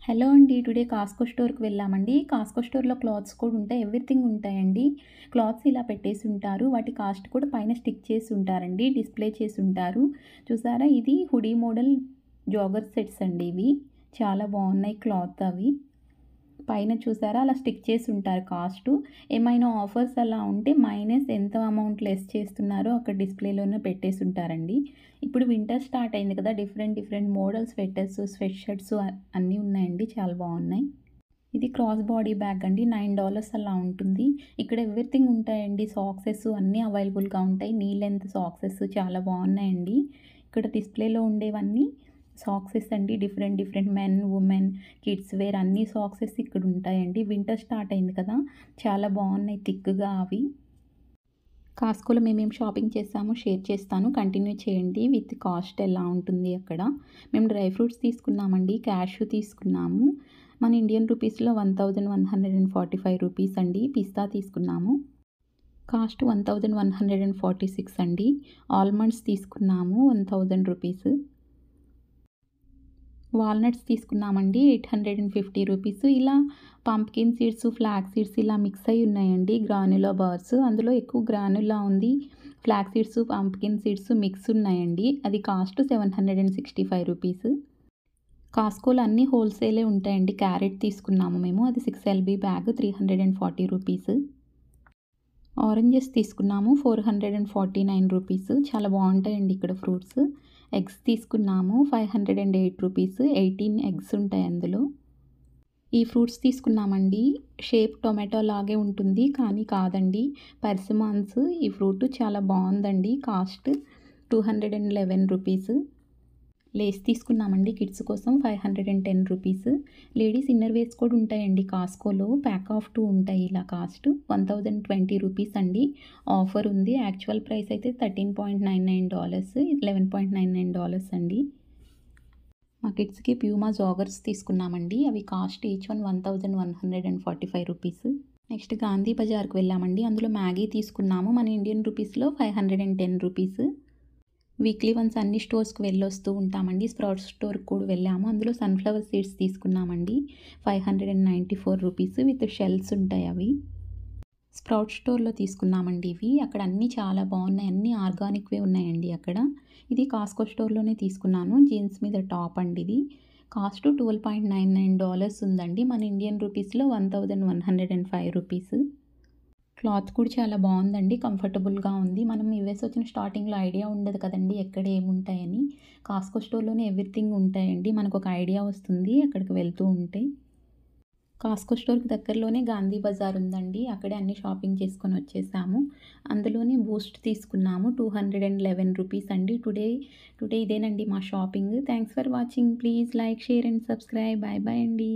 Hello అండి. Today కాస్కో స్టోర్‌కి వెళ్ళామండి. కాస్కో స్టోర్‌లో క్లాత్స్ కూడా ఉంటాయి. ఎవ్రీథింగ్ ఉంటాయండి. క్లాత్స్ ఇలా పెట్టేసి ఉంటారు. వాటి కాస్ట్ కూడా పైన స్టిక్ చేసి ఉంటారండి. డిస్‌ప్లే చేసి ఉంటారు. చూసారా ఇది హుడీ మోడల్ జాగర్ సెట్స్ అండి ఇవి. చాలా బాగున్నాయి క్లాత్ అవి. పైన చూసారా అలా స్టిక్ చేసి ఉంటారు కాస్టు. ఏమైనా ఆఫర్స్ అలా ఉంటే మైనస్ ఎంత అమౌంట్ లెస్ చేస్తున్నారో అక్కడ డిస్‌ప్లేలోనే పెట్టేసి ఉంటారండి. ఇప్పుడు వింటర్ స్టార్ట్ అయింది కదా! Different different model sweaters, sweat shirts అన్నీ ఉన్నాయండి. చాలా బాగున్నాయి. ఇది క్రాస్ బాడీ బ్యాగ్ అండి. $9 అలా ఉంటుంది. ఇక్కడ ఎవ్రీథింగ్ ఉంటాయండి. సాక్సెస్ అన్నీ అవైలబుల్‌గా ఉంటాయి. నీ లెంత్ సాక్సెస్ చాలా బాగున్నాయండి. ఇక్కడ డిస్‌ప్లేలో ఉండేవన్నీ సాక్సెస్ అండి. Different different men, women, kids wear అన్ని సాక్సెస్ ఇక్కడ ఉంటాయండి. వింటర్ స్టార్ట్ అయింది కదా! చాలా బాగున్నాయి థిక్‌గా అవి. కాస్కోలో మేమేం షాపింగ్ చేసామో షేర్ చేస్తాను. కంటిన్యూ చేయండి విత్ కాస్ట్ ఎలా ఉంటుంది అక్కడ. మేము డ్రై ఫ్రూట్స్ తీసుకున్నామండి. క్యాష్యూ తీసుకున్నాము. మన ఇండియన్ రూపీస్‌లో 1145 రూపీస్ అండి. పిస్తా తీసుకున్నాము. కాస్ట్ 1146 అండి. ఆల్మండ్స్ తీసుకున్నాము 1000 రూపీస్. వాల్నట్స్ తీసుకున్నామండి 850 రూపీస్. ఇలా పంప్కిన్ సీడ్స్, ఫ్లాక్స్ సీడ్స్ ఇలా మిక్స్ అయ్యి ఉన్నాయండి. గ్రానులా బార్స్. అందులో ఎక్కువ గ్రానులా ఉంది. Flax seeds, pumpkin seeds mix ఉన్నాయండి. అది కాస్ట్ 765 రూపీస్. కాస్కోలో అన్నీ హోల్సేలే ఉంటాయండి. క్యారెట్ తీసుకున్నాము మేము. అది 6 ఎల్‌బీ బ్యాగ్ 340 రూపీస్. ఆరెంజెస్ తీసుకున్నాము 449 రూపీస్. చాలా బాగుంటాయండి ఇక్కడ ఫ్రూట్స్. ఎగ్స్ తీసుకున్నాము 508 రూపీస్. 18 ఎగ్స్ ఉంటాయి అందులో. ఈ ఫ్రూట్స్ తీసుకున్నామండి. షేప్ టొమాటో లాగే ఉంటుంది కానీ కాదండి. పర్సిమాన్స్ ఈ ఫ్రూట్ చాలా బాగుందండి. Cost 211 rupees. లేస్ తీసుకున్నామండి కిడ్స్ కోసం 510 రూపీస్. లేడీస్ ఇన్నర్ వేర్స్ కూడా ఉంటాయండి కాస్కోలో. ప్యాక్ ఆఫ్ 2 ఉంటాయి ఇలా కాస్ట్ 1020 రూపీస్ అండి. ఆఫర్ ఉంది. యాక్చువల్ ప్రైస్ అయితే $13.99 $11.99 అండి. మా కిడ్స్‌కి ప్యూమా జాగర్స్ తీసుకున్నామండి. అవి cost each one 1145 rupees. Next Gandhi బజార్‌కి వెళ్ళామండి. అందులో మ్యాగీ తీసుకున్నాము. మన ఇండియన్ రూపీస్‌లో 510 రూపీస్. వీక్లీ వన్స్ అన్ని స్టోర్స్‌కి వెళ్ళొస్తూ ఉంటామండి. స్ప్రౌట్ స్టోర్‌కి కూడా వెళ్ళాము. అందులో సన్‌ఫ్లవర్ సీడ్స్ తీసుకున్నామండి. 594 రూపీస్ విత్ షెల్స్ ఉంటాయి అవి. స్ప్రౌట్ స్టోర్‌లో తీసుకున్నామండి ఇవి. అక్కడ అన్నీ చాలా బాగున్నాయి. అన్నీ ఆర్గానిక్‌వే ఉన్నాయండి అక్కడ. ఇది కాస్కో స్టోర్‌లోనే తీసుకున్నాను. జీన్స్ మీద టాప్ అండి ఇది. కాస్ట్ $12.99 ఉందండి. మన ఇండియన్ రూపీస్‌లో 1105 రూపీస్. క్లాత్ కూడా చాలా బాగుందండి. కంఫర్టబుల్‌గా ఉంది. మనం యూఎస్ వచ్చిన స్టార్టింగ్‌లో ఐడియా ఉండదు కదండీ! ఎక్కడ ఏముంటాయని. కాస్కో స్టోర్‌లోనే ఎవ్రీథింగ్ ఉంటాయండి. మనకొక ఐడియా వస్తుంది అక్కడికి వెళ్తూ ఉంటే. కాస్కో స్టోర్‌కి దగ్గరలోనే గాంధీ బజార్ ఉందండి. అక్కడే అన్ని షాపింగ్ చేసుకొని వచ్చేసాము. అందులోనే బూస్ట్ తీసుకున్నాము. 211 రూపీస్ అండి. టుడే ఇదేనండి మా shopping. Thanks for watching. Please like, share and subscribe. Bye bye అండి.